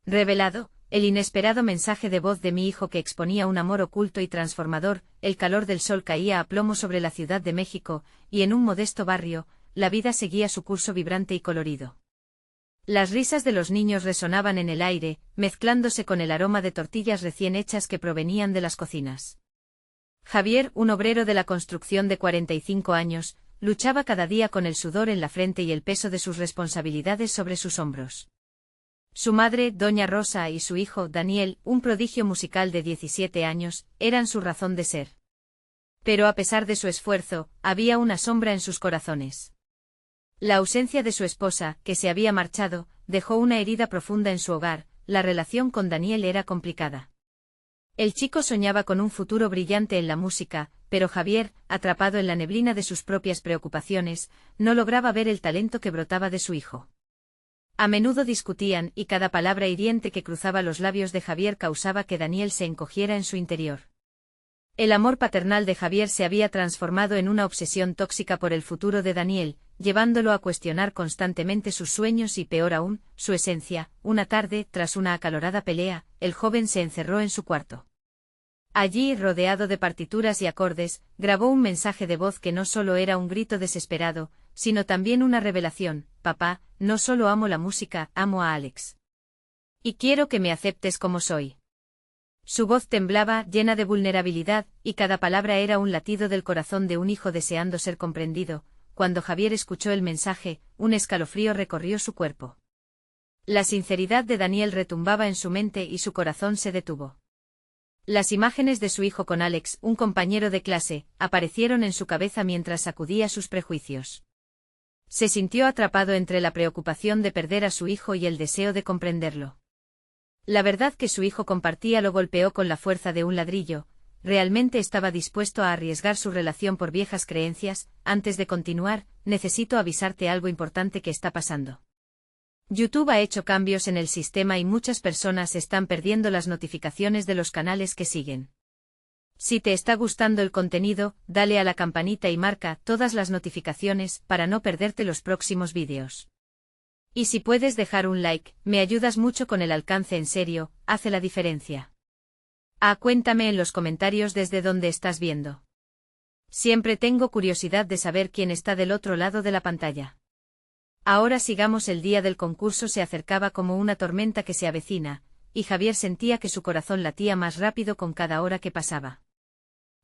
Revelado, el inesperado mensaje de voz de mi hijo que exponía un amor oculto y transformador. El calor del sol caía a plomo sobre la Ciudad de México, y en un modesto barrio, la vida seguía su curso vibrante y colorido. Las risas de los niños resonaban en el aire, mezclándose con el aroma de tortillas recién hechas que provenían de las cocinas. Javier, un obrero de la construcción de 45 años, luchaba cada día con el sudor en la frente y el peso de sus responsabilidades sobre sus hombros. Su madre, doña Rosa, y su hijo, Daniel, un prodigio musical de 17 años, eran su razón de ser. Pero a pesar de su esfuerzo, había una sombra en sus corazones. La ausencia de su esposa, que se había marchado, dejó una herida profunda en su hogar. La relación con Daniel era complicada. El chico soñaba con un futuro brillante en la música, pero Javier, atrapado en la neblina de sus propias preocupaciones, no lograba ver el talento que brotaba de su hijo. A menudo discutían, y cada palabra hiriente que cruzaba los labios de Javier causaba que Daniel se encogiera en su interior. El amor paternal de Javier se había transformado en una obsesión tóxica por el futuro de Daniel, llevándolo a cuestionar constantemente sus sueños y, peor aún, su esencia. Una tarde, tras una acalorada pelea, el joven se encerró en su cuarto. Allí, rodeado de partituras y acordes, grabó un mensaje de voz que no solo era un grito desesperado, sino también una revelación: papá, no solo amo la música, amo a Alex. Y quiero que me aceptes como soy. Su voz temblaba, llena de vulnerabilidad, y cada palabra era un latido del corazón de un hijo deseando ser comprendido. Cuando Javier escuchó el mensaje, un escalofrío recorrió su cuerpo. La sinceridad de Daniel retumbaba en su mente y su corazón se detuvo. Las imágenes de su hijo con Alex, un compañero de clase, aparecieron en su cabeza mientras sacudía sus prejuicios. Se sintió atrapado entre la preocupación de perder a su hijo y el deseo de comprenderlo. La verdad que su hijo compartía lo golpeó con la fuerza de un ladrillo. ¿Realmente estaba dispuesto a arriesgar su relación por viejas creencias? Antes de continuar, necesito avisarte algo importante que está pasando. YouTube ha hecho cambios en el sistema y muchas personas están perdiendo las notificaciones de los canales que siguen. Si te está gustando el contenido, dale a la campanita y marca todas las notificaciones para no perderte los próximos vídeos. Y si puedes dejar un like, me ayudas mucho con el alcance, en serio, hace la diferencia. Cuéntame en los comentarios desde dónde estás viendo. Siempre tengo curiosidad de saber quién está del otro lado de la pantalla. Ahora sigamos. El día del concurso se acercaba como una tormenta que se avecina, y Javier sentía que su corazón latía más rápido con cada hora que pasaba.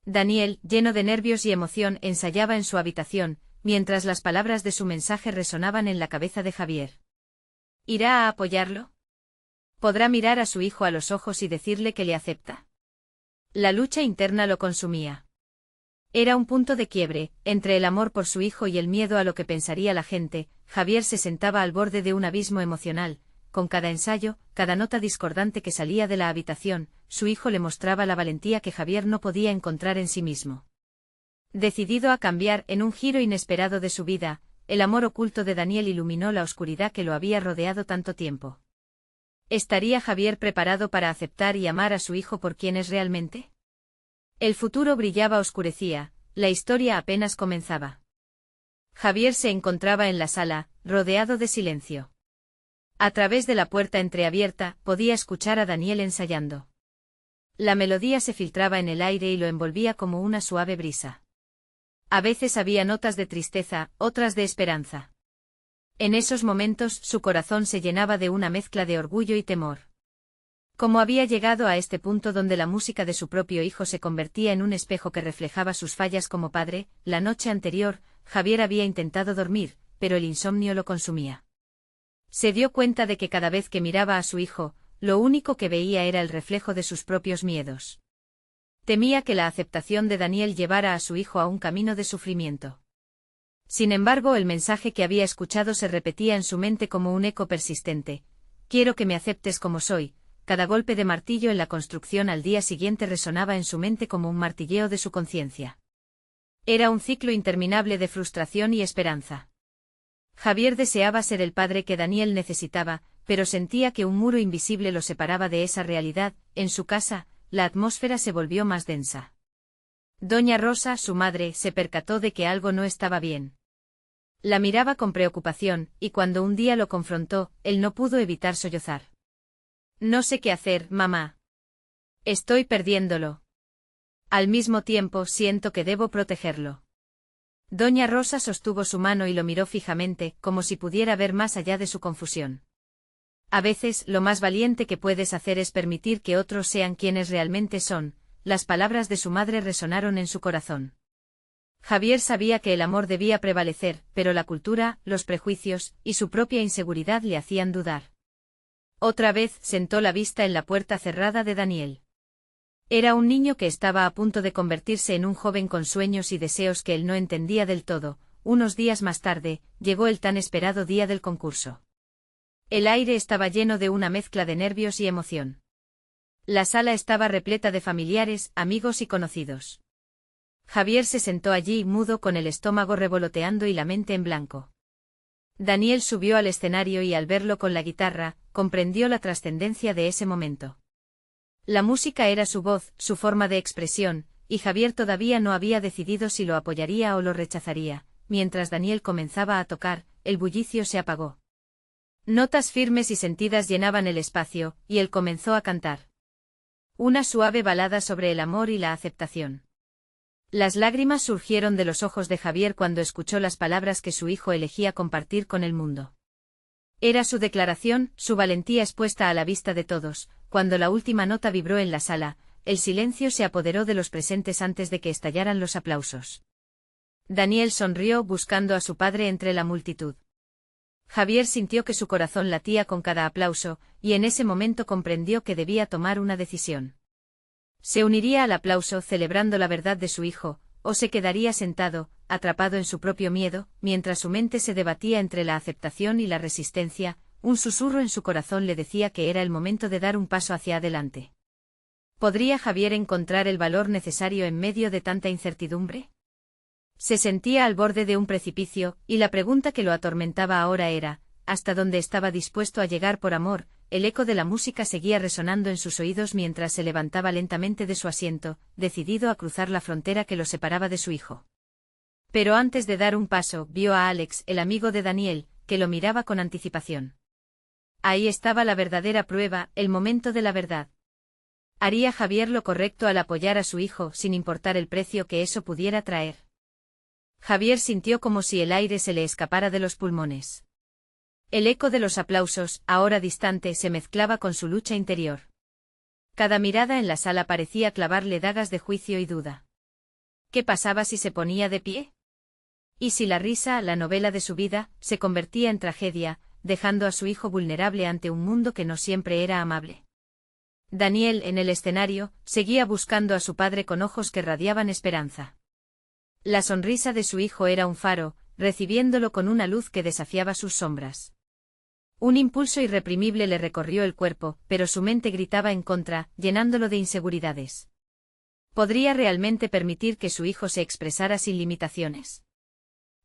Daniel, lleno de nervios y emoción, ensayaba en su habitación, mientras las palabras de su mensaje resonaban en la cabeza de Javier. ¿Irá a apoyarlo? ¿Podrá mirar a su hijo a los ojos y decirle que le acepta? La lucha interna lo consumía. Era un punto de quiebre, entre el amor por su hijo y el miedo a lo que pensaría la gente. Javier se sentaba al borde de un abismo emocional. Con cada ensayo, cada nota discordante que salía de la habitación, su hijo le mostraba la valentía que Javier no podía encontrar en sí mismo. Decidido a cambiar, en un giro inesperado de su vida, el amor oculto de Daniel iluminó la oscuridad que lo había rodeado tanto tiempo. ¿Estaría Javier preparado para aceptar y amar a su hijo por quien es realmente? El futuro brillaba, oscurecía, la historia apenas comenzaba. Javier se encontraba en la sala, rodeado de silencio. A través de la puerta entreabierta, podía escuchar a Daniel ensayando. La melodía se filtraba en el aire y lo envolvía como una suave brisa. A veces había notas de tristeza, otras de esperanza. En esos momentos su corazón se llenaba de una mezcla de orgullo y temor. ¿Cómo había llegado a este punto donde la música de su propio hijo se convertía en un espejo que reflejaba sus fallas como padre? La noche anterior, Javier había intentado dormir, pero el insomnio lo consumía. Se dio cuenta de que cada vez que miraba a su hijo, lo único que veía era el reflejo de sus propios miedos. Temía que la aceptación de Daniel llevara a su hijo a un camino de sufrimiento. Sin embargo, el mensaje que había escuchado se repetía en su mente como un eco persistente: quiero que me aceptes como soy. Cada golpe de martillo en la construcción al día siguiente resonaba en su mente como un martilleo de su conciencia. Era un ciclo interminable de frustración y esperanza. Javier deseaba ser el padre que Daniel necesitaba, pero sentía que un muro invisible lo separaba de esa realidad. En su casa, la atmósfera se volvió más densa. Doña Rosa, su madre, se percató de que algo no estaba bien. La miraba con preocupación, y cuando un día lo confrontó, él no pudo evitar sollozar. No sé qué hacer, mamá. Estoy perdiéndolo. Al mismo tiempo siento que debo protegerlo. Doña Rosa sostuvo su mano y lo miró fijamente, como si pudiera ver más allá de su confusión. A veces, lo más valiente que puedes hacer es permitir que otros sean quienes realmente son. Las palabras de su madre resonaron en su corazón. Javier sabía que el amor debía prevalecer, pero la cultura, los prejuicios, y su propia inseguridad le hacían dudar. Otra vez sentó la vista en la puerta cerrada de Daniel. Era un niño que estaba a punto de convertirse en un joven con sueños y deseos que él no entendía del todo. Unos días más tarde, llegó el tan esperado día del concurso. El aire estaba lleno de una mezcla de nervios y emoción. La sala estaba repleta de familiares, amigos y conocidos. Javier se sentó allí mudo con el estómago revoloteando y la mente en blanco. Daniel subió al escenario y al verlo con la guitarra, comprendió la trascendencia de ese momento. La música era su voz, su forma de expresión, y Javier todavía no había decidido si lo apoyaría o lo rechazaría. Mientras Daniel comenzaba a tocar, el bullicio se apagó. Notas firmes y sentidas llenaban el espacio, y él comenzó a cantar. Una suave balada sobre el amor y la aceptación. Las lágrimas surgieron de los ojos de Javier cuando escuchó las palabras que su hijo elegía compartir con el mundo. Era su declaración, su valentía expuesta a la vista de todos. Cuando la última nota vibró en la sala, el silencio se apoderó de los presentes antes de que estallaran los aplausos. Daniel sonrió buscando a su padre entre la multitud. Javier sintió que su corazón latía con cada aplauso, y en ese momento comprendió que debía tomar una decisión. Se uniría al aplauso celebrando la verdad de su hijo, o se quedaría sentado, atrapado en su propio miedo, mientras su mente se debatía entre la aceptación y la resistencia. Un susurro en su corazón le decía que era el momento de dar un paso hacia adelante. ¿Podría Javier encontrar el valor necesario en medio de tanta incertidumbre? Se sentía al borde de un precipicio, y la pregunta que lo atormentaba ahora era, ¿hasta dónde estaba dispuesto a llegar por amor? El eco de la música seguía resonando en sus oídos mientras se levantaba lentamente de su asiento, decidido a cruzar la frontera que lo separaba de su hijo. Pero antes de dar un paso, vio a Alex, el amigo de Daniel, que lo miraba con anticipación. Ahí estaba la verdadera prueba, el momento de la verdad. ¿Haría Javier lo correcto al apoyar a su hijo sin importar el precio que eso pudiera traer? Javier sintió como si el aire se le escapara de los pulmones. El eco de los aplausos, ahora distante, se mezclaba con su lucha interior. Cada mirada en la sala parecía clavarle dagas de juicio y duda. ¿Qué pasaba si se ponía de pie? ¿Y si la risa, la novela de su vida, se convertía en tragedia, dejando a su hijo vulnerable ante un mundo que no siempre era amable? Daniel, en el escenario, seguía buscando a su padre con ojos que radiaban esperanza. La sonrisa de su hijo era un faro, recibiéndolo con una luz que desafiaba sus sombras. Un impulso irreprimible le recorrió el cuerpo, pero su mente gritaba en contra, llenándolo de inseguridades. ¿Podría realmente permitir que su hijo se expresara sin limitaciones?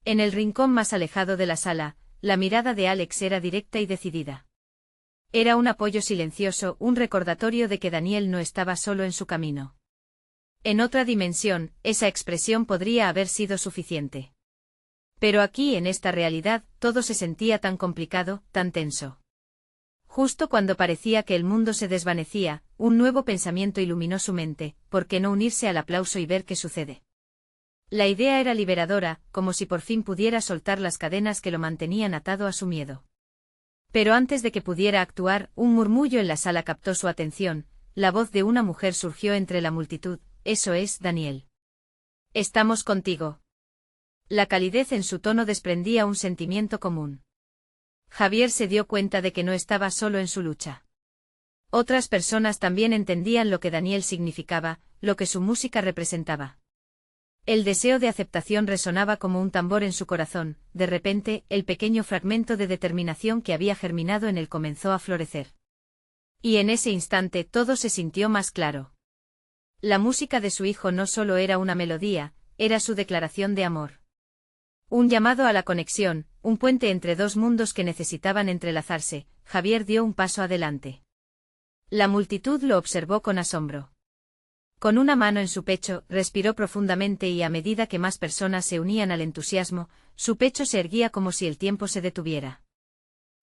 En el rincón más alejado de la sala, la mirada de Alex era directa y decidida. Era un apoyo silencioso, un recordatorio de que Daniel no estaba solo en su camino. En otra dimensión, esa expresión podría haber sido suficiente. Pero aquí, en esta realidad, todo se sentía tan complicado, tan tenso. Justo cuando parecía que el mundo se desvanecía, un nuevo pensamiento iluminó su mente: ¿por qué no unirse al aplauso y ver qué sucede? La idea era liberadora, como si por fin pudiera soltar las cadenas que lo mantenían atado a su miedo. Pero antes de que pudiera actuar, un murmullo en la sala captó su atención. La voz de una mujer surgió entre la multitud: «Eso es, Daniel. Estamos contigo». La calidez en su tono desprendía un sentimiento común. Javier se dio cuenta de que no estaba solo en su lucha. Otras personas también entendían lo que Daniel significaba, lo que su música representaba. El deseo de aceptación resonaba como un tambor en su corazón. De repente, el pequeño fragmento de determinación que había germinado en él comenzó a florecer. Y en ese instante todo se sintió más claro. La música de su hijo no solo era una melodía, era su declaración de amor. Un llamado a la conexión, un puente entre dos mundos que necesitaban entrelazarse. Javier dio un paso adelante. La multitud lo observó con asombro. Con una mano en su pecho, respiró profundamente y a medida que más personas se unían al entusiasmo, su pecho se erguía como si el tiempo se detuviera.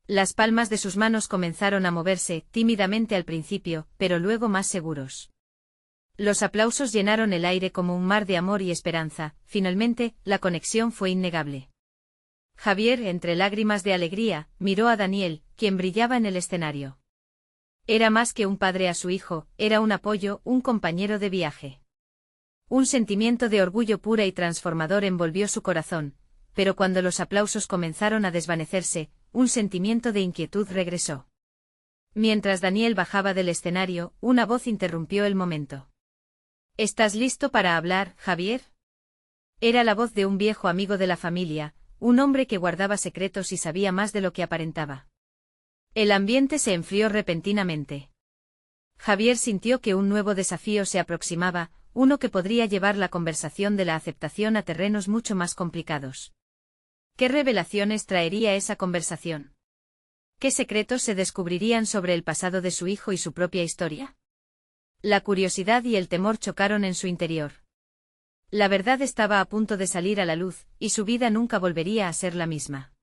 Las palmas de sus manos comenzaron a moverse, tímidamente al principio, pero luego más seguros. Los aplausos llenaron el aire como un mar de amor y esperanza. Finalmente, la conexión fue innegable. Javier, entre lágrimas de alegría, miró a Daniel, quien brillaba en el escenario. Era más que un padre a su hijo, era un apoyo, un compañero de viaje. Un sentimiento de orgullo pura y transformador envolvió su corazón, pero cuando los aplausos comenzaron a desvanecerse, un sentimiento de inquietud regresó. Mientras Daniel bajaba del escenario, una voz interrumpió el momento. ¿Estás listo para hablar, Javier? Era la voz de un viejo amigo de la familia, un hombre que guardaba secretos y sabía más de lo que aparentaba. El ambiente se enfrió repentinamente. Javier sintió que un nuevo desafío se aproximaba, uno que podría llevar la conversación de la aceptación a terrenos mucho más complicados. ¿Qué revelaciones traería esa conversación? ¿Qué secretos se descubrirían sobre el pasado de su hijo y su propia historia? La curiosidad y el temor chocaron en su interior. La verdad estaba a punto de salir a la luz, y su vida nunca volvería a ser la misma.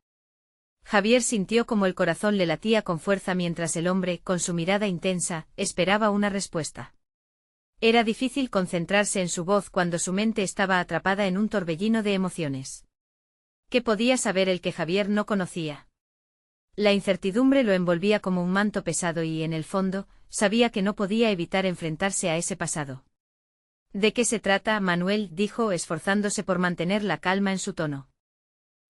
Javier sintió como el corazón le latía con fuerza mientras el hombre, con su mirada intensa, esperaba una respuesta. Era difícil concentrarse en su voz cuando su mente estaba atrapada en un torbellino de emociones. ¿Qué podía saber el que Javier no conocía? La incertidumbre lo envolvía como un manto pesado y, en el fondo, sabía que no podía evitar enfrentarse a ese pasado. ¿De qué se trata, Manuel?, dijo, esforzándose por mantener la calma en su tono.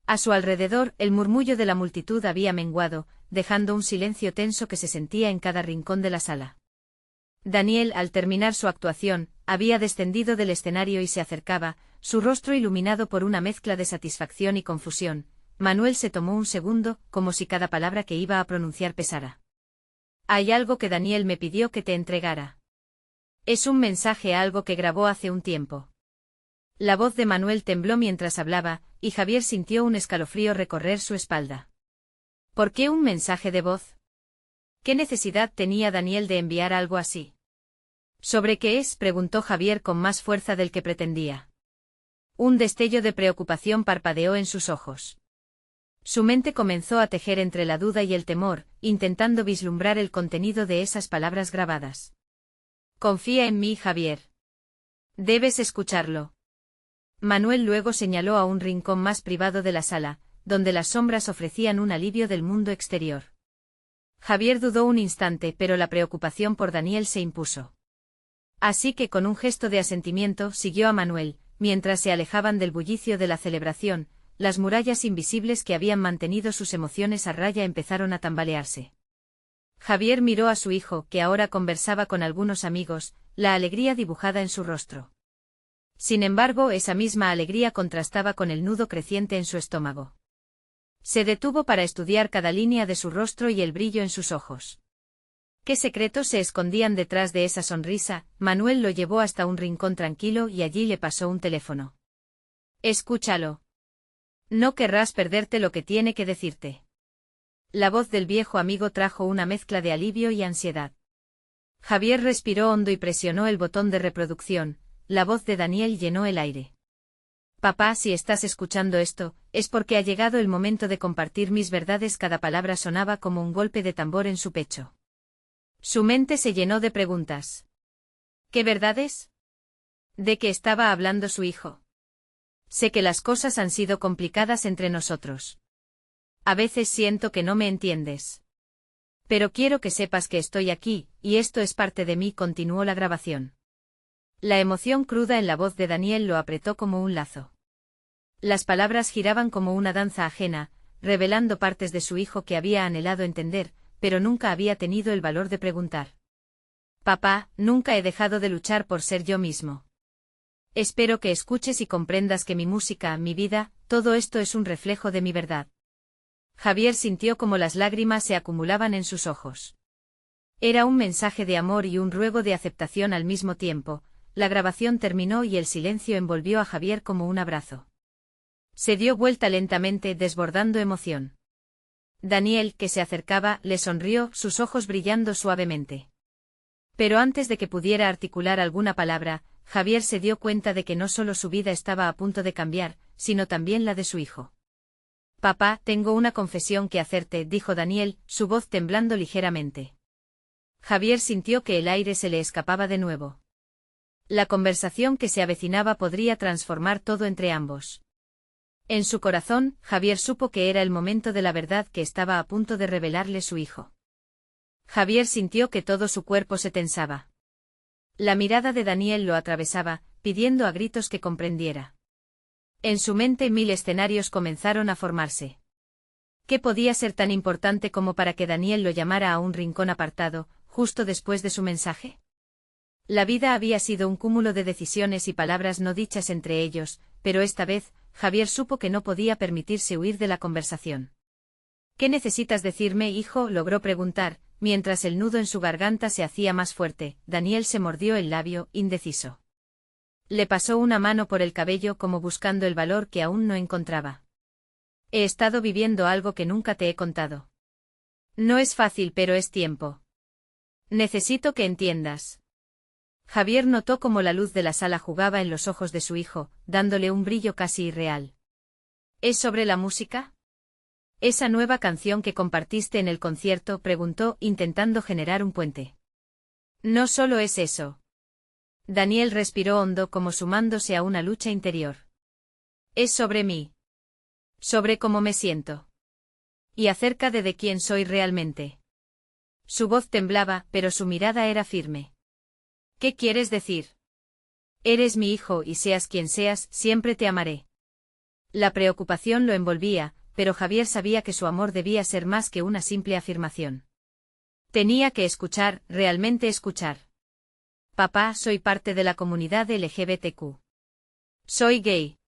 A su alrededor, el murmullo de la multitud había menguado, dejando un silencio tenso que se sentía en cada rincón de la sala. Daniel, al terminar su actuación, había descendido del escenario y se acercaba, su rostro iluminado por una mezcla de satisfacción y confusión. Manuel se tomó un segundo, como si cada palabra que iba a pronunciar pesara. Hay algo que Daniel me pidió que te entregara. Es un mensaje, algo que grabó hace un tiempo. La voz de Manuel tembló mientras hablaba, y Javier sintió un escalofrío recorrer su espalda. ¿Por qué un mensaje de voz? ¿Qué necesidad tenía Daniel de enviar algo así? ¿Sobre qué es?, preguntó Javier con más fuerza del que pretendía. Un destello de preocupación parpadeó en sus ojos. Su mente comenzó a tejer entre la duda y el temor, intentando vislumbrar el contenido de esas palabras grabadas. Confía en mí, Javier. Debes escucharlo. Manuel luego señaló a un rincón más privado de la sala, donde las sombras ofrecían un alivio del mundo exterior. Javier dudó un instante, pero la preocupación por Daniel se impuso. Así que con un gesto de asentimiento siguió a Manuel, mientras se alejaban del bullicio de la celebración. Las murallas invisibles que habían mantenido sus emociones a raya empezaron a tambalearse. Javier miró a su hijo, que ahora conversaba con algunos amigos, la alegría dibujada en su rostro. Sin embargo, esa misma alegría contrastaba con el nudo creciente en su estómago. Se detuvo para estudiar cada línea de su rostro y el brillo en sus ojos. ¿Qué secretos se escondían detrás de esa sonrisa? Manuel lo llevó hasta un rincón tranquilo y allí le pasó un teléfono. Escúchalo. No querrás perderte lo que tiene que decirte. La voz del viejo amigo trajo una mezcla de alivio y ansiedad. Javier respiró hondo y presionó el botón de reproducción. La voz de Daniel llenó el aire. Papá, si estás escuchando esto, es porque ha llegado el momento de compartir mis verdades. Cada palabra sonaba como un golpe de tambor en su pecho. Su mente se llenó de preguntas. ¿Qué verdades? ¿De qué estaba hablando su hijo? Sé que las cosas han sido complicadas entre nosotros. A veces siento que no me entiendes. Pero quiero que sepas que estoy aquí, y esto es parte de mí. Continuó la grabación. La emoción cruda en la voz de Daniel lo apretó como un lazo. Las palabras giraban como una danza ajena, revelando partes de su hijo que había anhelado entender, pero nunca había tenido el valor de preguntar. Papá, nunca he dejado de luchar por ser yo mismo. Espero que escuches y comprendas que mi música, mi vida, todo esto es un reflejo de mi verdad. Javier sintió como las lágrimas se acumulaban en sus ojos. Era un mensaje de amor y un ruego de aceptación al mismo tiempo. La grabación terminó y el silencio envolvió a Javier como un abrazo. Se dio vuelta lentamente, desbordando emoción. Daniel, que se acercaba, le sonrió, sus ojos brillando suavemente. Pero antes de que pudiera articular alguna palabra, Javier se dio cuenta de que no solo su vida estaba a punto de cambiar, sino también la de su hijo. Papá, tengo una confesión que hacerte, dijo Daniel, su voz temblando ligeramente. Javier sintió que el aire se le escapaba de nuevo. La conversación que se avecinaba podría transformar todo entre ambos. En su corazón, Javier supo que era el momento de la verdad que estaba a punto de revelarle su hijo. Javier sintió que todo su cuerpo se tensaba. La mirada de Daniel lo atravesaba, pidiendo a gritos que comprendiera. En su mente 1000 escenarios comenzaron a formarse. ¿Qué podía ser tan importante como para que Daniel lo llamara a un rincón apartado, justo después de su mensaje? La vida había sido un cúmulo de decisiones y palabras no dichas entre ellos, pero esta vez, Javier supo que no podía permitirse huir de la conversación. ¿Qué necesitas decirme, hijo?, logró preguntar, mientras el nudo en su garganta se hacía más fuerte. Daniel se mordió el labio, indeciso. Le pasó una mano por el cabello como buscando el valor que aún no encontraba. He estado viviendo algo que nunca te he contado. No es fácil, pero es tiempo. Necesito que entiendas. Javier notó cómo la luz de la sala jugaba en los ojos de su hijo, dándole un brillo casi irreal. ¿Es sobre la música? ¿Esa nueva canción que compartiste en el concierto?, preguntó, intentando generar un puente. No solo es eso. Daniel respiró hondo como sumándose a una lucha interior. Es sobre mí. Sobre cómo me siento. Y acerca de quién soy realmente. Su voz temblaba, pero su mirada era firme. ¿Qué quieres decir? Eres mi hijo y seas quien seas, siempre te amaré. La preocupación lo envolvía, pero Javier sabía que su amor debía ser más que una simple afirmación. Tenía que escuchar, realmente escuchar. Papá, soy parte de la comunidad LGBTQ. Soy gay.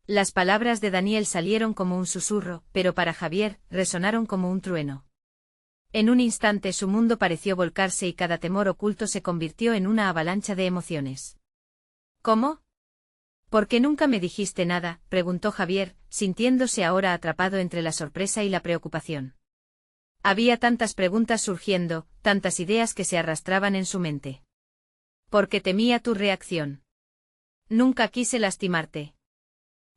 Las palabras de Daniel salieron como un susurro, pero para Javier, resonaron como un trueno. En un instante su mundo pareció volcarse y cada temor oculto se convirtió en una avalancha de emociones. ¿Cómo? ¿Por qué nunca me dijiste nada?, preguntó Javier, sintiéndose ahora atrapado entre la sorpresa y la preocupación. Había tantas preguntas surgiendo, tantas ideas que se arrastraban en su mente. Porque temía tu reacción. Nunca quise lastimarte.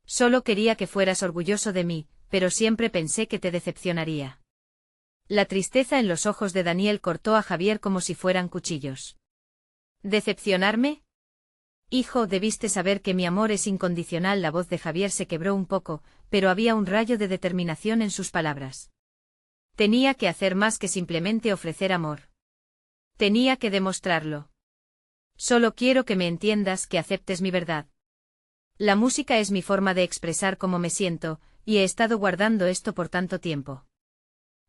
Solo quería que fueras orgulloso de mí, pero siempre pensé que te decepcionaría. La tristeza en los ojos de Daniel cortó a Javier como si fueran cuchillos. ¿Decepcionarme? Hijo, debiste saber que mi amor es incondicional. La voz de Javier se quebró un poco, pero había un rayo de determinación en sus palabras. Tenía que hacer más que simplemente ofrecer amor. Tenía que demostrarlo. Solo quiero que me entiendas, que aceptes mi verdad. La música es mi forma de expresar cómo me siento, y he estado guardando esto por tanto tiempo.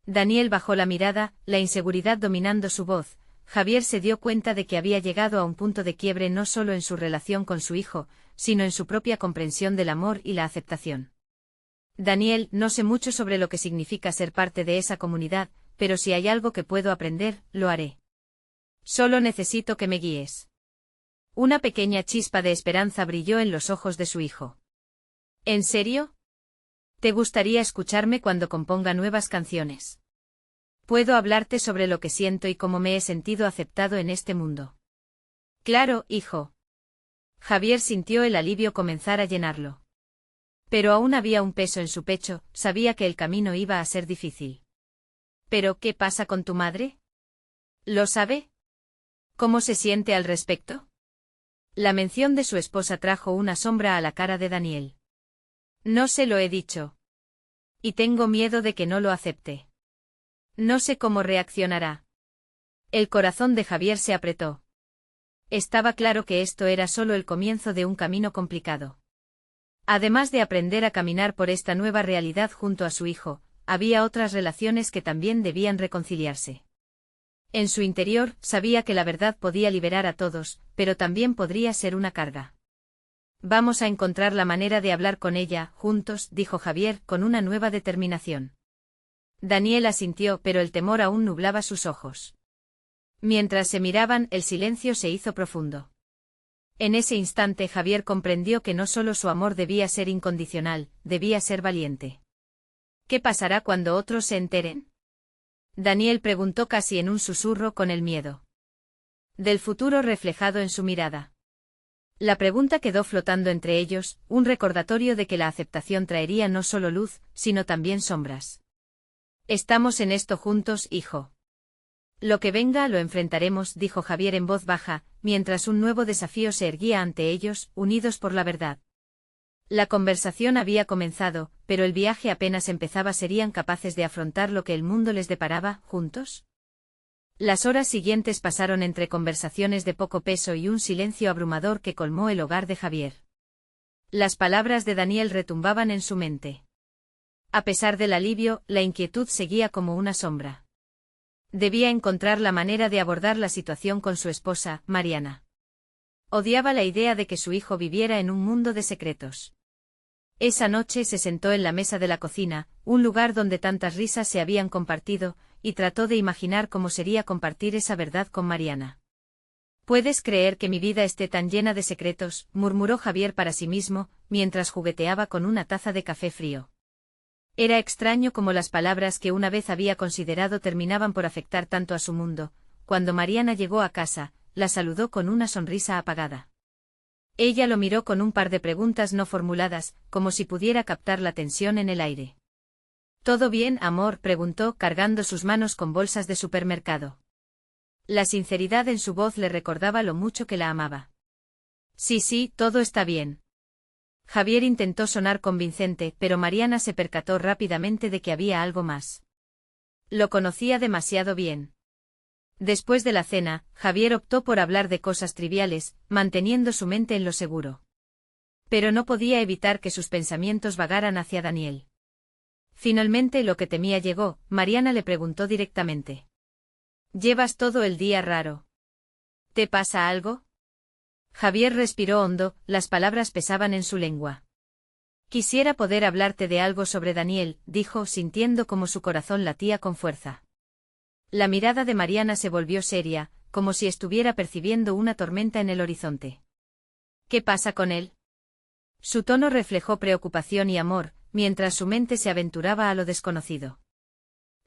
Daniel bajó la mirada, la inseguridad dominando su voz. Javier se dio cuenta de que había llegado a un punto de quiebre no solo en su relación con su hijo, sino en su propia comprensión del amor y la aceptación. Daniel, no sé mucho sobre lo que significa ser parte de esa comunidad, pero si hay algo que puedo aprender, lo haré. Solo necesito que me guíes. Una pequeña chispa de esperanza brilló en los ojos de su hijo. ¿En serio? ¿Te gustaría escucharme cuando componga nuevas canciones? Puedo hablarte sobre lo que siento y cómo me he sentido aceptado en este mundo. Claro, hijo. Javier sintió el alivio comenzar a llenarlo. Pero aún había un peso en su pecho, sabía que el camino iba a ser difícil. ¿Pero qué pasa con tu madre? ¿Lo sabe? ¿Cómo se siente al respecto? La mención de su esposa trajo una sombra a la cara de Daniel. No se lo he dicho. Y tengo miedo de que no lo acepte. No sé cómo reaccionará. El corazón de Javier se apretó. Estaba claro que esto era solo el comienzo de un camino complicado. Además de aprender a caminar por esta nueva realidad junto a su hijo, había otras relaciones que también debían reconciliarse. En su interior, sabía que la verdad podía liberar a todos, pero también podría ser una carga. Vamos a encontrar la manera de hablar con ella, juntos, dijo Javier, con una nueva determinación. Daniel asintió, pero el temor aún nublaba sus ojos. Mientras se miraban, el silencio se hizo profundo. En ese instante Javier comprendió que no solo su amor debía ser incondicional, debía ser valiente. ¿Qué pasará cuando otros se enteren? Daniel preguntó casi en un susurro con el miedo del futuro reflejado en su mirada. La pregunta quedó flotando entre ellos, un recordatorio de que la aceptación traería no solo luz, sino también sombras. Estamos en esto juntos, hijo. Lo que venga lo enfrentaremos, dijo Javier en voz baja, mientras un nuevo desafío se erguía ante ellos, unidos por la verdad. La conversación había comenzado, pero el viaje apenas empezaba. ¿Serían capaces de afrontar lo que el mundo les deparaba, juntos? Las horas siguientes pasaron entre conversaciones de poco peso y un silencio abrumador que colmó el hogar de Javier. Las palabras de Daniel retumbaban en su mente. A pesar del alivio, la inquietud seguía como una sombra. Debía encontrar la manera de abordar la situación con su esposa, Mariana. Odiaba la idea de que su hijo viviera en un mundo de secretos. Esa noche se sentó en la mesa de la cocina, un lugar donde tantas risas se habían compartido, y trató de imaginar cómo sería compartir esa verdad con Mariana. «¿Puedes creer que mi vida esté tan llena de secretos?», murmuró Javier para sí mismo, mientras jugueteaba con una taza de café frío. Era extraño cómo las palabras que una vez había considerado terminaban por afectar tanto a su mundo. Cuando Mariana llegó a casa, la saludó con una sonrisa apagada. Ella lo miró con un par de preguntas no formuladas, como si pudiera captar la tensión en el aire. «¿Todo bien, amor?», preguntó, cargando sus manos con bolsas de supermercado. La sinceridad en su voz le recordaba lo mucho que la amaba. Sí, todo está bien». Javier intentó sonar convincente, pero Mariana se percató rápidamente de que había algo más. Lo conocía demasiado bien. Después de la cena, Javier optó por hablar de cosas triviales, manteniendo su mente en lo seguro. Pero no podía evitar que sus pensamientos vagaran hacia Daniel. Finalmente lo que temía llegó. Mariana le preguntó directamente. «¿Llevas todo el día raro? ¿Te pasa algo?». Javier respiró hondo, las palabras pesaban en su lengua. «Quisiera poder hablarte de algo sobre Daniel», dijo, sintiendo como su corazón latía con fuerza. La mirada de Mariana se volvió seria, como si estuviera percibiendo una tormenta en el horizonte. «¿Qué pasa con él?». Su tono reflejó preocupación y amor, mientras su mente se aventuraba a lo desconocido.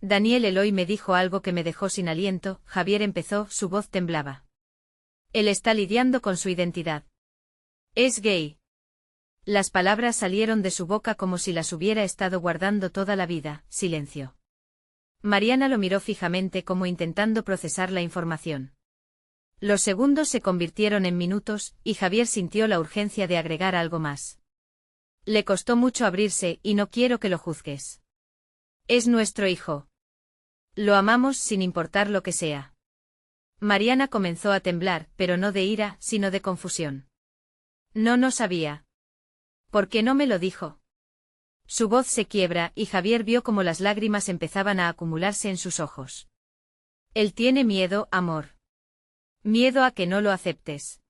«Daniel Eloy me dijo algo que me dejó sin aliento», Javier empezó, su voz temblaba. «Él está lidiando con su identidad. Es gay». Las palabras salieron de su boca como si las hubiera estado guardando toda la vida. Silencio. Mariana lo miró fijamente como intentando procesar la información. Los segundos se convirtieron en minutos, y Javier sintió la urgencia de agregar algo más. «Le costó mucho abrirse, y no quiero que lo juzgues. Es nuestro hijo. Lo amamos sin importar lo que sea». Mariana comenzó a temblar, pero no de ira, sino de confusión. «No sabía. ¿Por qué no me lo dijo?». Su voz se quiebra, y Javier vio cómo las lágrimas empezaban a acumularse en sus ojos. «Él tiene miedo, amor. Miedo a que no lo aceptes».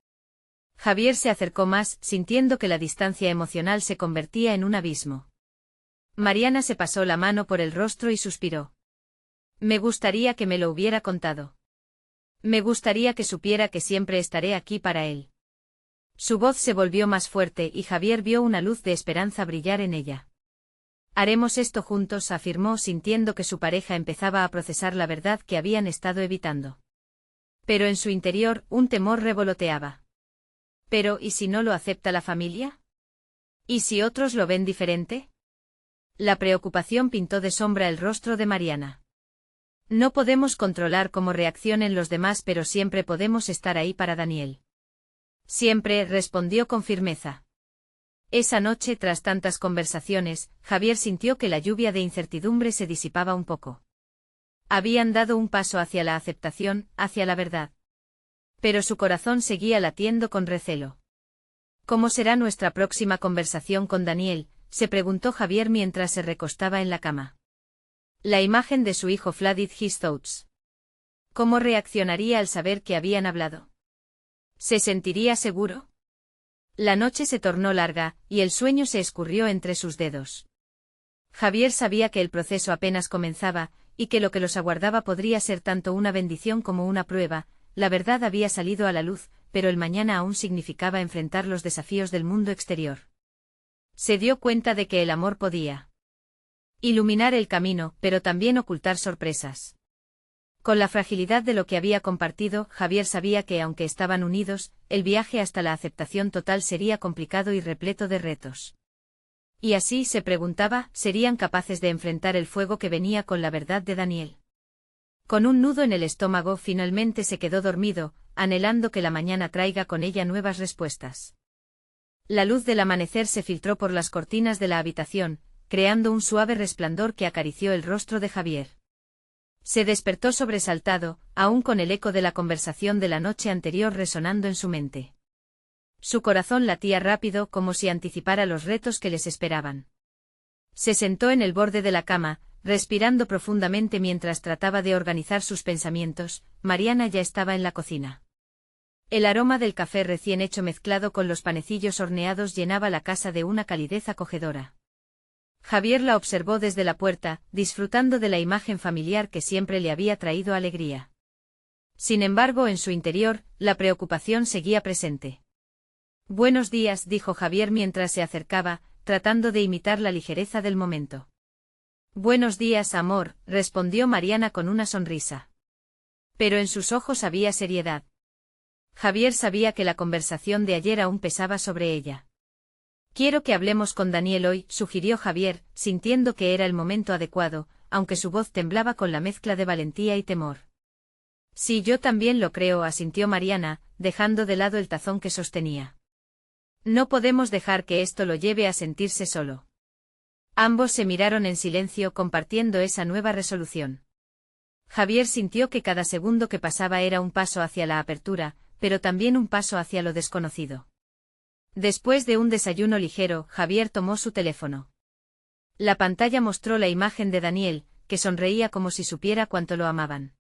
Javier se acercó más, sintiendo que la distancia emocional se convertía en un abismo. Mariana se pasó la mano por el rostro y suspiró. «Me gustaría que me lo hubiera contado. Me gustaría que supiera que siempre estaré aquí para él». Su voz se volvió más fuerte y Javier vio una luz de esperanza brillar en ella. «Haremos esto juntos», afirmó, sintiendo que su pareja empezaba a procesar la verdad que habían estado evitando. Pero en su interior, un temor revoloteaba. «Pero, ¿y si no lo acepta la familia? ¿Y si otros lo ven diferente?». La preocupación pintó de sombra el rostro de Mariana. «No podemos controlar cómo reaccionen los demás, pero siempre podemos estar ahí para Daniel». «Siempre», respondió con firmeza. Esa noche, tras tantas conversaciones, Javier sintió que la lluvia de incertidumbre se disipaba un poco. Habían dado un paso hacia la aceptación, hacia la verdad. Pero su corazón seguía latiendo con recelo. «¿Cómo será nuestra próxima conversación con Daniel?», se preguntó Javier mientras se recostaba en la cama. La imagen de su hijo flooded his thoughts. ¿Cómo reaccionaría al saber que habían hablado? ¿Se sentiría seguro? La noche se tornó larga, y el sueño se escurrió entre sus dedos. Javier sabía que el proceso apenas comenzaba, y que lo que los aguardaba podría ser tanto una bendición como una prueba. La verdad había salido a la luz, pero el mañana aún significaba enfrentar los desafíos del mundo exterior. Se dio cuenta de que el amor podía iluminar el camino, pero también ocultar sorpresas. Con la fragilidad de lo que había compartido, Javier sabía que aunque estaban unidos, el viaje hasta la aceptación total sería complicado y repleto de retos. Y así, se preguntaba, ¿serían capaces de enfrentar el fuego que venía con la verdad de Daniel? Con un nudo en el estómago, finalmente se quedó dormido, anhelando que la mañana traiga con ella nuevas respuestas. La luz del amanecer se filtró por las cortinas de la habitación, creando un suave resplandor que acarició el rostro de Javier. Se despertó sobresaltado, aún con el eco de la conversación de la noche anterior resonando en su mente. Su corazón latía rápido como si anticipara los retos que les esperaban. Se sentó en el borde de la cama, respirando profundamente mientras trataba de organizar sus pensamientos. Mariana ya estaba en la cocina. El aroma del café recién hecho mezclado con los panecillos horneados llenaba la casa de una calidez acogedora. Javier la observó desde la puerta, disfrutando de la imagen familiar que siempre le había traído alegría. Sin embargo, en su interior, la preocupación seguía presente. «Buenos días», dijo Javier mientras se acercaba, tratando de imitar la ligereza del momento. «Buenos días, amor», respondió Mariana con una sonrisa. Pero en sus ojos había seriedad. Javier sabía que la conversación de ayer aún pesaba sobre ella. «Quiero que hablemos con Daniel hoy», sugirió Javier, sintiendo que era el momento adecuado, aunque su voz temblaba con la mezcla de valentía y temor. «Sí, yo también lo creo», asintió Mariana, dejando de lado el tazón que sostenía. «No podemos dejar que esto lo lleve a sentirse solo». Ambos se miraron en silencio compartiendo esa nueva resolución. Javier sintió que cada segundo que pasaba era un paso hacia la apertura, pero también un paso hacia lo desconocido. Después de un desayuno ligero, Javier tomó su teléfono. La pantalla mostró la imagen de Daniel, que sonreía como si supiera cuánto lo amaban.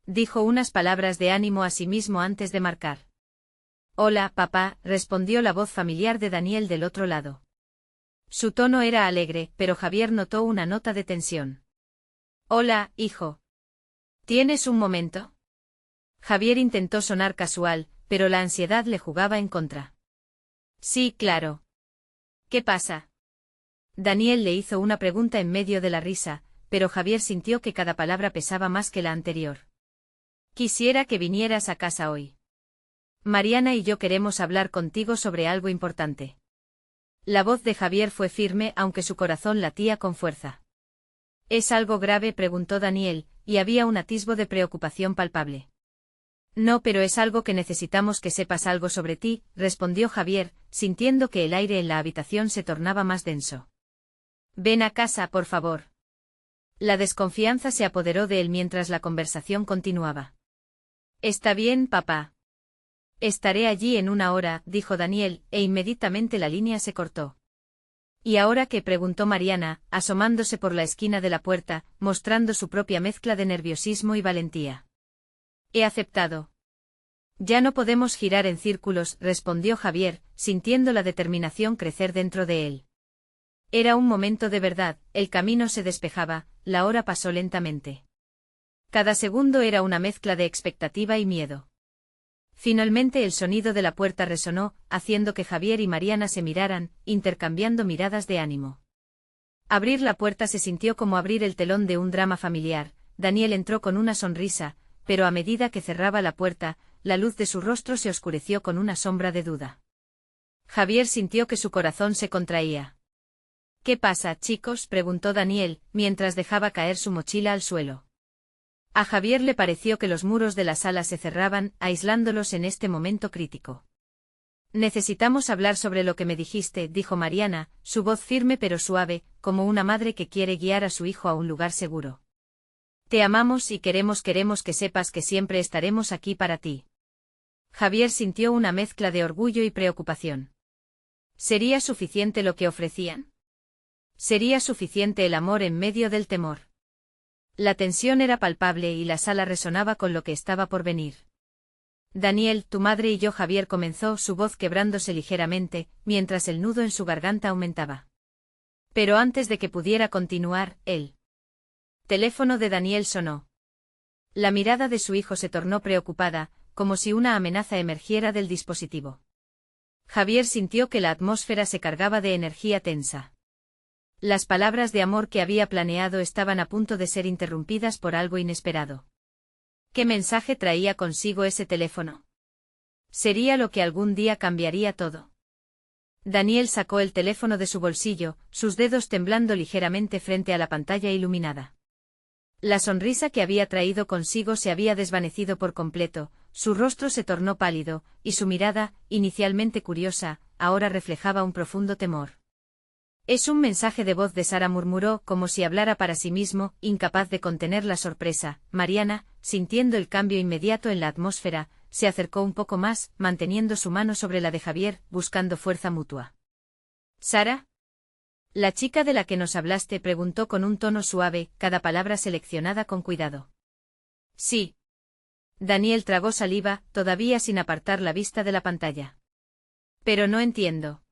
Dijo unas palabras de ánimo a sí mismo antes de marcar. «Hola, papá», respondió la voz familiar de Daniel del otro lado. Su tono era alegre, pero Javier notó una nota de tensión. «Hola, hijo. ¿Tienes un momento?» Javier intentó sonar casual, pero la ansiedad le jugaba en contra. «Sí, claro». «¿Qué pasa?» Daniel le hizo una pregunta en medio de la risa, pero Javier sintió que cada palabra pesaba más que la anterior. «Quisiera que vinieras a casa hoy. Mariana y yo queremos hablar contigo sobre algo importante». La voz de Javier fue firme aunque su corazón latía con fuerza. «¿Es algo grave?», preguntó Daniel, y había un atisbo de preocupación palpable. «No, pero es algo que necesitamos que sepas algo sobre ti», respondió Javier, sintiendo que el aire en la habitación se tornaba más denso. «Ven a casa, por favor». La desconfianza se apoderó de él mientras la conversación continuaba. «Está bien, papá. Estaré allí en una hora», dijo Daniel, e inmediatamente la línea se cortó. «¿Y ahora qué?», preguntó Mariana, asomándose por la esquina de la puerta, mostrando su propia mezcla de nerviosismo y valentía. «He aceptado». «Ya no podemos girar en círculos», respondió Javier, sintiendo la determinación crecer dentro de él. Era un momento de verdad, el camino se despejaba, la hora pasó lentamente. Cada segundo era una mezcla de expectativa y miedo. Finalmente el sonido de la puerta resonó, haciendo que Javier y Mariana se miraran, intercambiando miradas de ánimo. Abrir la puerta se sintió como abrir el telón de un drama familiar. Daniel entró con una sonrisa, pero a medida que cerraba la puerta, la luz de su rostro se oscureció con una sombra de duda. Javier sintió que su corazón se contraía. «¿Qué pasa, chicos?», preguntó Daniel, mientras dejaba caer su mochila al suelo. A Javier le pareció que los muros de la sala se cerraban, aislándolos en este momento crítico. «Necesitamos hablar sobre lo que me dijiste», dijo Mariana, su voz firme pero suave, como una madre que quiere guiar a su hijo a un lugar seguro. «Te amamos y queremos que sepas que siempre estaremos aquí para ti». Javier sintió una mezcla de orgullo y preocupación. ¿Sería suficiente lo que ofrecían? ¿Sería suficiente el amor en medio del temor? La tensión era palpable y la sala resonaba con lo que estaba por venir. «Daniel, tu madre y yo», Javier comenzó, su voz quebrándose ligeramente, mientras el nudo en su garganta aumentaba. Pero antes de que pudiera continuar, el teléfono de Daniel sonó. La mirada de su hijo se tornó preocupada, como si una amenaza emergiera del dispositivo. Javier sintió que la atmósfera se cargaba de energía tensa. Las palabras de amor que había planeado estaban a punto de ser interrumpidas por algo inesperado. ¿Qué mensaje traía consigo ese teléfono? Sería lo que algún día cambiaría todo. Daniel sacó el teléfono de su bolsillo, sus dedos temblando ligeramente frente a la pantalla iluminada. La sonrisa que había traído consigo se había desvanecido por completo, su rostro se tornó pálido, y su mirada, inicialmente curiosa, ahora reflejaba un profundo temor. Es un mensaje de voz de Sara, murmuró, como si hablara para sí mismo, incapaz de contener la sorpresa. Mariana, sintiendo el cambio inmediato en la atmósfera, se acercó un poco más, manteniendo su mano sobre la de Javier, buscando fuerza mutua. ¿Sara? La chica de la que nos hablaste, preguntó con un tono suave, cada palabra seleccionada con cuidado. Sí. Daniel tragó saliva, todavía sin apartar la vista de la pantalla. Pero no entiendo.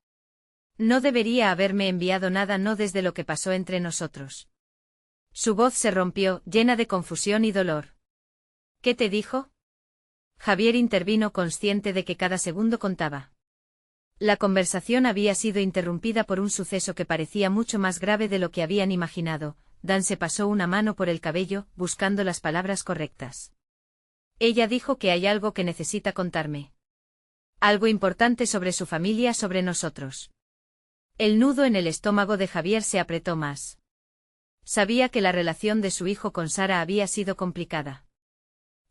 No debería haberme enviado nada, no, desde lo que pasó entre nosotros. Su voz se rompió, llena de confusión y dolor. ¿Qué te dijo? Javier intervino, consciente de que cada segundo contaba. La conversación había sido interrumpida por un suceso que parecía mucho más grave de lo que habían imaginado. Dan se pasó una mano por el cabello, buscando las palabras correctas. Ella dijo que hay algo que necesita contarme. Algo importante sobre su familia, sobre nosotros. El nudo en el estómago de Javier se apretó más. Sabía que la relación de su hijo con Sara había sido complicada.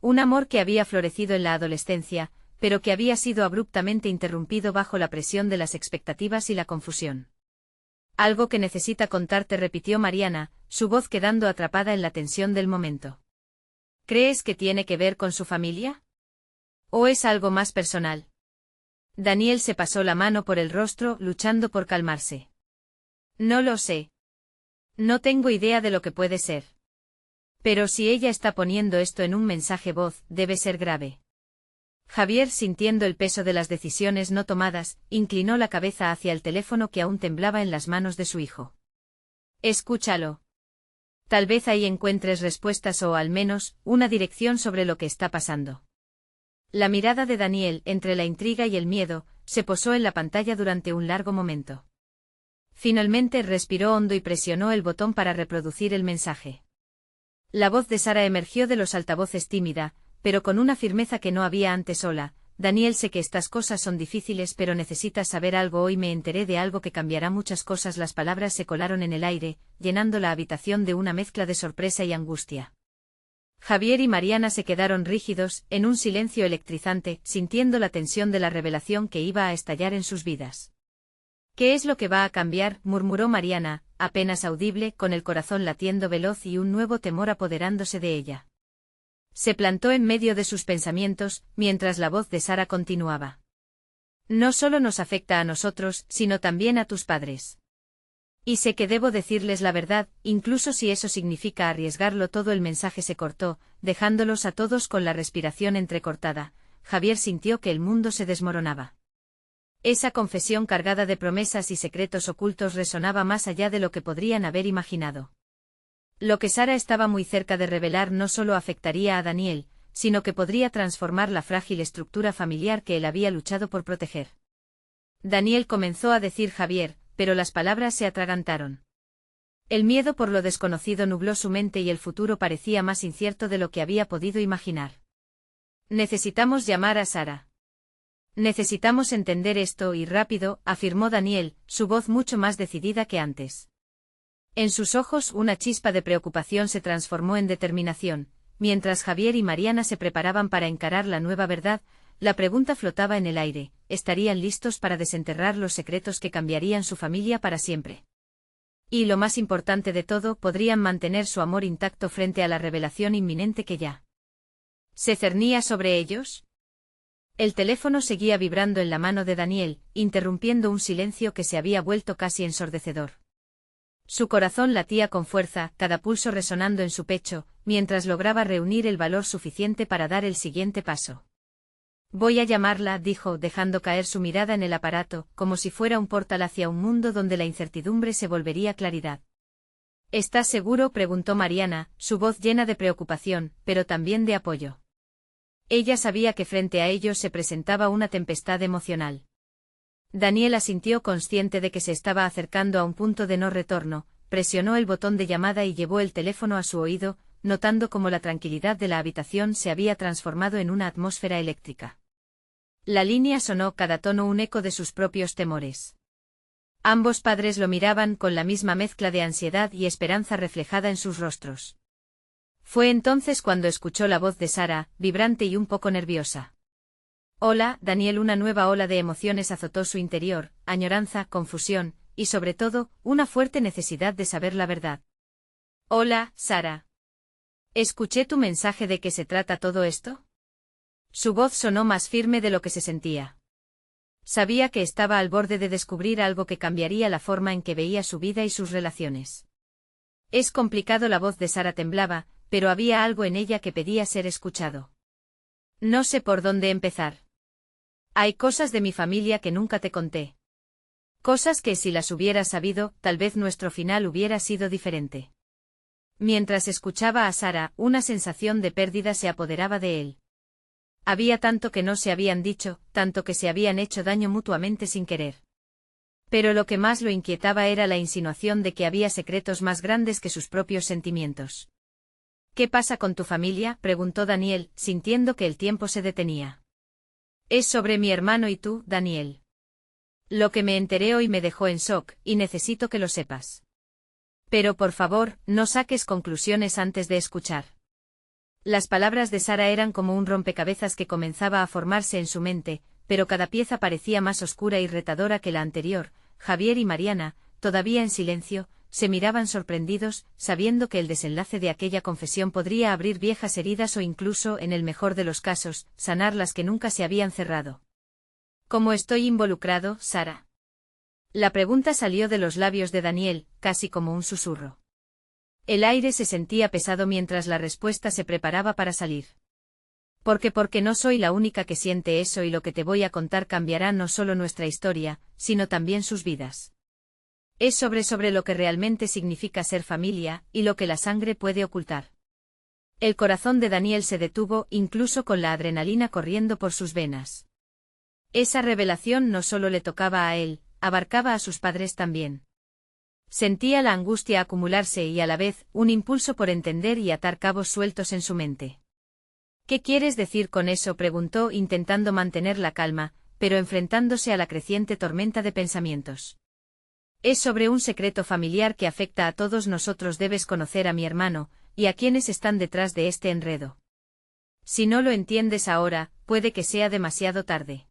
Un amor que había florecido en la adolescencia, pero que había sido abruptamente interrumpido bajo la presión de las expectativas y la confusión. Algo que necesita contarte, repitió Mariana, su voz quedando atrapada en la tensión del momento. ¿Crees que tiene que ver con su familia? ¿O es algo más personal? Daniel se pasó la mano por el rostro, luchando por calmarse. No lo sé. No tengo idea de lo que puede ser. Pero si ella está poniendo esto en un mensaje voz, debe ser grave. Javier, sintiendo el peso de las decisiones no tomadas, inclinó la cabeza hacia el teléfono que aún temblaba en las manos de su hijo. Escúchalo. Tal vez ahí encuentres respuestas o, al menos, una dirección sobre lo que está pasando. La mirada de Daniel, entre la intriga y el miedo, se posó en la pantalla durante un largo momento. Finalmente respiró hondo y presionó el botón para reproducir el mensaje. La voz de Sara emergió de los altavoces tímida, pero con una firmeza que no había antes. Hola, Daniel, sé que estas cosas son difíciles, pero necesitas saber algo. Hoy me enteré de algo que cambiará muchas cosas. Las palabras se colaron en el aire, llenando la habitación de una mezcla de sorpresa y angustia. Javier y Mariana se quedaron rígidos, en un silencio electrizante, sintiendo la tensión de la revelación que iba a estallar en sus vidas. ¿Qué es lo que va a cambiar?, murmuró Mariana, apenas audible, con el corazón latiendo veloz y un nuevo temor apoderándose de ella. Se plantó en medio de sus pensamientos, mientras la voz de Sara continuaba. No solo nos afecta a nosotros, sino también a tus padres. Y sé que debo decirles la verdad, incluso si eso significa arriesgarlo todo. El mensaje se cortó, dejándolos a todos con la respiración entrecortada. Javier sintió que el mundo se desmoronaba. Esa confesión cargada de promesas y secretos ocultos resonaba más allá de lo que podrían haber imaginado. Lo que Sara estaba muy cerca de revelar no solo afectaría a Daniel, sino que podría transformar la frágil estructura familiar que él había luchado por proteger. Daniel, comenzó a decir Javier, pero las palabras se atragantaron. El miedo por lo desconocido nubló su mente y el futuro parecía más incierto de lo que había podido imaginar. Necesitamos llamar a Sara. Necesitamos entender esto y rápido, afirmó Daniel, su voz mucho más decidida que antes. En sus ojos una chispa de preocupación se transformó en determinación. Mientras Javier y Mariana se preparaban para encarar la nueva verdad, la pregunta flotaba en el aire: ¿estarían listos para desenterrar los secretos que cambiarían su familia para siempre? Y lo más importante de todo, ¿podrían mantener su amor intacto frente a la revelación inminente que ya se cernía sobre ellos? El teléfono seguía vibrando en la mano de Daniel, interrumpiendo un silencio que se había vuelto casi ensordecedor. Su corazón latía con fuerza, cada pulso resonando en su pecho, mientras lograba reunir el valor suficiente para dar el siguiente paso. Voy a llamarla, dijo, dejando caer su mirada en el aparato, como si fuera un portal hacia un mundo donde la incertidumbre se volvería claridad. ¿Estás seguro?, preguntó Mariana, su voz llena de preocupación, pero también de apoyo. Ella sabía que frente a ellos se presentaba una tempestad emocional. Daniel asintió, consciente de que se estaba acercando a un punto de no retorno, presionó el botón de llamada y llevó el teléfono a su oído, notando cómo la tranquilidad de la habitación se había transformado en una atmósfera eléctrica. La línea sonó cada tono un eco de sus propios temores. Ambos padres lo miraban con la misma mezcla de ansiedad y esperanza reflejada en sus rostros. Fue entonces cuando escuchó la voz de Sara, vibrante y un poco nerviosa. Hola, Daniel. Una nueva ola de emociones azotó su interior, añoranza, confusión, y sobre todo, una fuerte necesidad de saber la verdad. Hola, Sara. Escuché tu mensaje. ¿De qué se trata todo esto? Su voz sonó más firme de lo que se sentía. Sabía que estaba al borde de descubrir algo que cambiaría la forma en que veía su vida y sus relaciones. Es complicado. La voz de Sara temblaba, pero había algo en ella que pedía ser escuchado. No sé por dónde empezar. Hay cosas de mi familia que nunca te conté. Cosas que si las hubieras sabido, tal vez nuestro final hubiera sido diferente. Mientras escuchaba a Sara, una sensación de pérdida se apoderaba de él. Había tanto que no se habían dicho, tanto que se habían hecho daño mutuamente sin querer. Pero lo que más lo inquietaba era la insinuación de que había secretos más grandes que sus propios sentimientos. ¿Qué pasa con tu familia?, preguntó Daniel, sintiendo que el tiempo se detenía. Es sobre mi hermano y tú, Daniel. Lo que me enteré hoy me dejó en shock, y necesito que lo sepas. Pero por favor, no saques conclusiones antes de escuchar. Las palabras de Sara eran como un rompecabezas que comenzaba a formarse en su mente, pero cada pieza parecía más oscura y retadora que la anterior. Javier y Mariana, todavía en silencio, se miraban sorprendidos, sabiendo que el desenlace de aquella confesión podría abrir viejas heridas o incluso, en el mejor de los casos, sanar las que nunca se habían cerrado. ¿Cómo estoy involucrado, Sara? La pregunta salió de los labios de Daniel, casi como un susurro. El aire se sentía pesado mientras la respuesta se preparaba para salir. Porque no soy la única que siente eso, y lo que te voy a contar cambiará no solo nuestra historia, sino también sus vidas. Es sobre lo que realmente significa ser familia, y lo que la sangre puede ocultar. El corazón de Daniel se detuvo, incluso con la adrenalina corriendo por sus venas. Esa revelación no solo le tocaba a él, abarcaba a sus padres también. Sentía la angustia acumularse y a la vez, un impulso por entender y atar cabos sueltos en su mente. ¿Qué quieres decir con eso?, preguntó, intentando mantener la calma, pero enfrentándose a la creciente tormenta de pensamientos. Es sobre un secreto familiar que afecta a todos nosotros. Debes conocer a mi hermano, y a quienes están detrás de este enredo. Si no lo entiendes ahora, puede que sea demasiado tarde.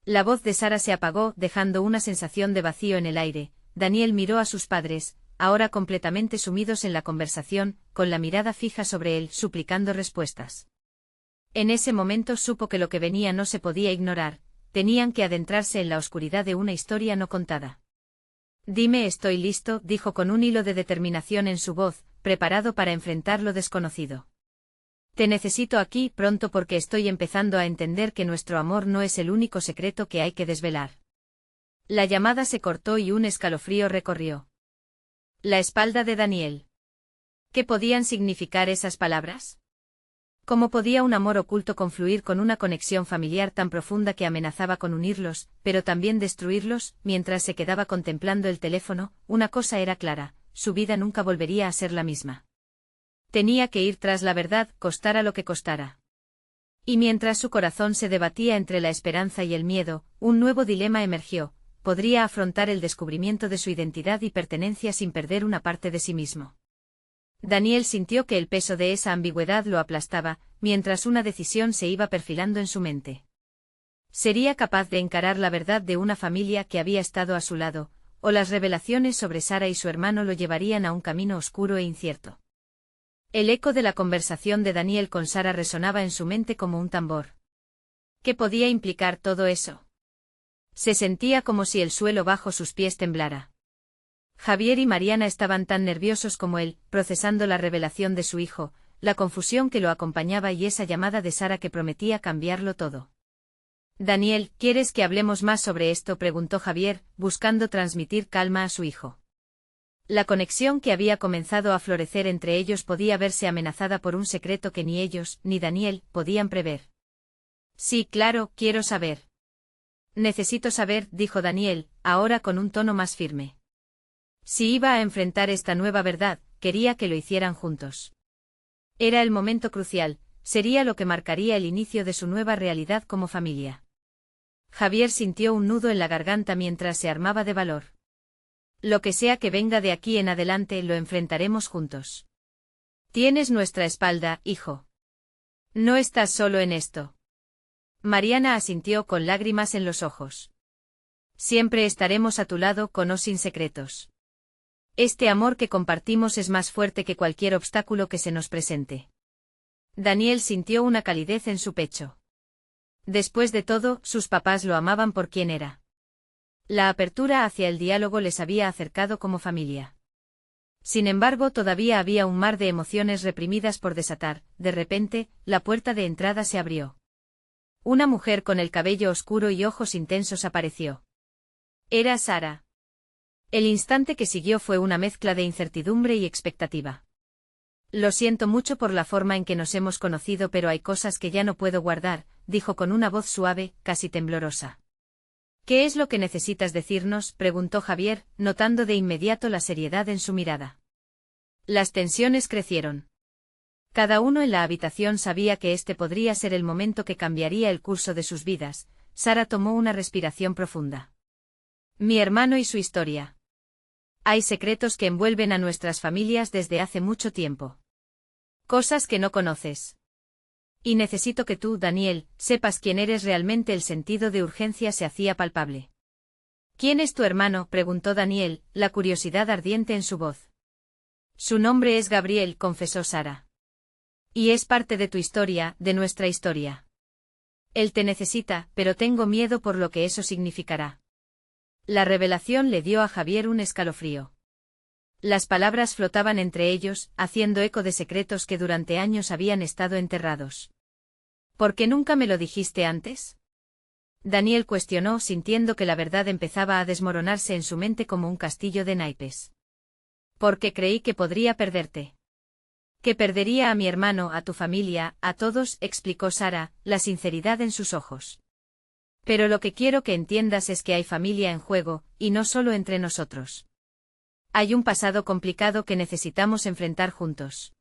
La voz de Sara se apagó, dejando una sensación de vacío en el aire. Daniel miró a sus padres, ahora completamente sumidos en la conversación, con la mirada fija sobre él, suplicando respuestas. En ese momento supo que lo que venía no se podía ignorar, tenían que adentrarse en la oscuridad de una historia no contada. Dime. Estoy listo, dijo con un hilo de determinación en su voz, preparado para enfrentar lo desconocido. Te necesito aquí pronto porque estoy empezando a entender que nuestro amor no es el único secreto que hay que desvelar. La llamada se cortó y un escalofrío recorrió la espalda de Daniel. ¿Qué podían significar esas palabras? ¿Cómo podía un amor oculto confluir con una conexión familiar tan profunda que amenazaba con unirlos, pero también destruirlos? Mientras se quedaba contemplando el teléfono, una cosa era clara, su vida nunca volvería a ser la misma. Tenía que ir tras la verdad, costara lo que costara. Y mientras su corazón se debatía entre la esperanza y el miedo, un nuevo dilema emergió: podría afrontar el descubrimiento de su identidad y pertenencia sin perder una parte de sí mismo. Daniel sintió que el peso de esa ambigüedad lo aplastaba, mientras una decisión se iba perfilando en su mente. ¿Sería capaz de encarar la verdad de una familia que había estado a su lado, o las revelaciones sobre Sara y su hermano lo llevarían a un camino oscuro e incierto? El eco de la conversación de Daniel con Sara resonaba en su mente como un tambor. ¿Qué podía implicar todo eso? Se sentía como si el suelo bajo sus pies temblara. Javier y Mariana estaban tan nerviosos como él, procesando la revelación de su hijo, la confusión que lo acompañaba y esa llamada de Sara que prometía cambiarlo todo. Daniel, ¿quieres que hablemos más sobre esto?, preguntó Javier, buscando transmitir calma a su hijo. La conexión que había comenzado a florecer entre ellos podía verse amenazada por un secreto que ni ellos, ni Daniel, podían prever. Sí, claro, quiero saber. Necesito saber, dijo Daniel, ahora con un tono más firme. Si iba a enfrentar esta nueva verdad, quería que lo hicieran juntos. Era el momento crucial, sería lo que marcaría el inicio de su nueva realidad como familia. Javier sintió un nudo en la garganta mientras se armaba de valor. Lo que sea que venga de aquí en adelante lo enfrentaremos juntos. Tienes nuestra espalda, hijo. No estás solo en esto. Mariana asintió con lágrimas en los ojos. Siempre estaremos a tu lado con o sin secretos. Este amor que compartimos es más fuerte que cualquier obstáculo que se nos presente. Daniel sintió una calidez en su pecho. Después de todo, sus papás lo amaban por quien era. La apertura hacia el diálogo les había acercado como familia. Sin embargo, todavía había un mar de emociones reprimidas por desatar. De repente, la puerta de entrada se abrió. Una mujer con el cabello oscuro y ojos intensos apareció. Era Sara. El instante que siguió fue una mezcla de incertidumbre y expectativa. Lo siento mucho por la forma en que nos hemos conocido, pero hay cosas que ya no puedo guardar, dijo con una voz suave, casi temblorosa. ¿Qué es lo que necesitas decirnos?, preguntó Javier, notando de inmediato la seriedad en su mirada. Las tensiones crecieron. Cada uno en la habitación sabía que este podría ser el momento que cambiaría el curso de sus vidas. Sara tomó una respiración profunda. Mi hermano y su historia. Hay secretos que envuelven a nuestras familias desde hace mucho tiempo. Cosas que no conoces. Y necesito que tú, Daniel, sepas quién eres realmente. El sentido de urgencia se hacía palpable. ¿Quién es tu hermano?, preguntó Daniel, la curiosidad ardiente en su voz. Su nombre es Gabriel, confesó Sara. Y es parte de tu historia, de nuestra historia. Él te necesita, pero tengo miedo por lo que eso significará. La revelación le dio a Javier un escalofrío. Las palabras flotaban entre ellos, haciendo eco de secretos que durante años habían estado enterrados. ¿Por qué nunca me lo dijiste antes?, Daniel cuestionó, sintiendo que la verdad empezaba a desmoronarse en su mente como un castillo de naipes. Porque creí que podría perderte. Que perdería a mi hermano, a tu familia, a todos, explicó Sara, la sinceridad en sus ojos. Pero lo que quiero que entiendas es que hay familia en juego, y no solo entre nosotros. Hay un pasado complicado que necesitamos enfrentar juntos.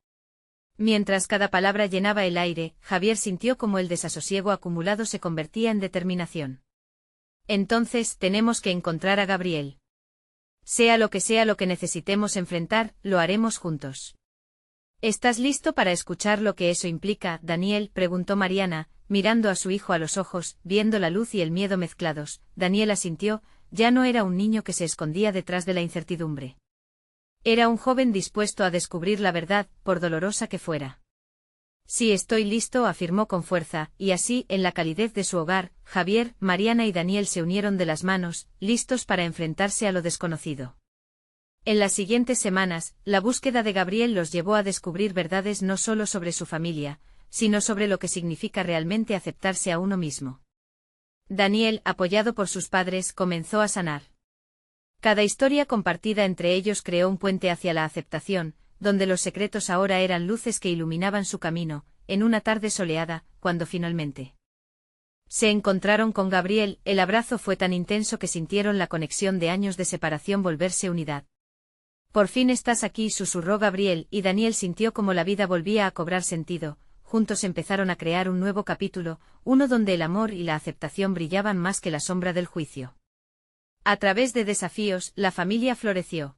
Mientras cada palabra llenaba el aire, Javier sintió como el desasosiego acumulado se convertía en determinación. Entonces, tenemos que encontrar a Gabriel. Sea lo que necesitemos enfrentar, lo haremos juntos. ¿Estás listo para escuchar lo que eso implica, Daniel?, preguntó Mariana, mirando a su hijo a los ojos, viendo la luz y el miedo mezclados. Daniel asintió, ya no era un niño que se escondía detrás de la incertidumbre. Era un joven dispuesto a descubrir la verdad, por dolorosa que fuera. Sí, estoy listo, afirmó con fuerza, y así, en la calidez de su hogar, Javier, Mariana y Daniel se unieron de las manos, listos para enfrentarse a lo desconocido. En las siguientes semanas, la búsqueda de Gabriel los llevó a descubrir verdades no solo sobre su familia, sino sobre lo que significa realmente aceptarse a uno mismo. Daniel, apoyado por sus padres, comenzó a sanar. Cada historia compartida entre ellos creó un puente hacia la aceptación, donde los secretos ahora eran luces que iluminaban su camino. En una tarde soleada, cuando finalmente se encontraron con Gabriel, el abrazo fue tan intenso que sintieron la conexión de años de separación volverse unidad. Por fin estás aquí, susurró Gabriel, y Daniel sintió como la vida volvía a cobrar sentido. Juntos empezaron a crear un nuevo capítulo, uno donde el amor y la aceptación brillaban más que la sombra del juicio. A través de desafíos, la familia floreció.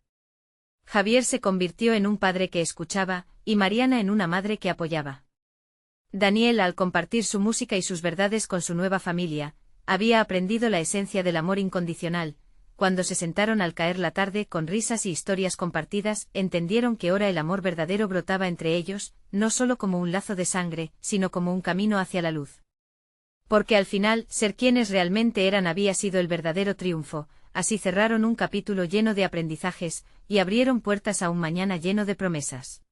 Javier se convirtió en un padre que escuchaba, y Mariana en una madre que apoyaba. Daniel, al compartir su música y sus verdades con su nueva familia, había aprendido la esencia del amor incondicional. Cuando se sentaron al caer la tarde con risas y historias compartidas, entendieron que ahora el amor verdadero brotaba entre ellos, no solo como un lazo de sangre, sino como un camino hacia la luz. Porque al final, ser quienes realmente eran había sido el verdadero triunfo. Así cerraron un capítulo lleno de aprendizajes, y abrieron puertas a un mañana lleno de promesas.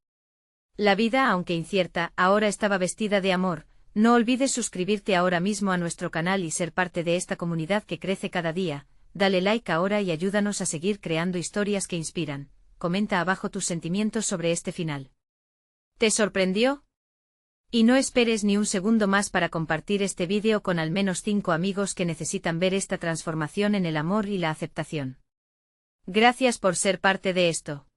La vida, aunque incierta, ahora estaba vestida de amor. No olvides suscribirte ahora mismo a nuestro canal y ser parte de esta comunidad que crece cada día. Dale like ahora y ayúdanos a seguir creando historias que inspiran. Comenta abajo tus sentimientos sobre este final. ¿Te sorprendió? Y no esperes ni un segundo más para compartir este vídeo con al menos 5 amigos que necesitan ver esta transformación en el amor y la aceptación. Gracias por ser parte de esto.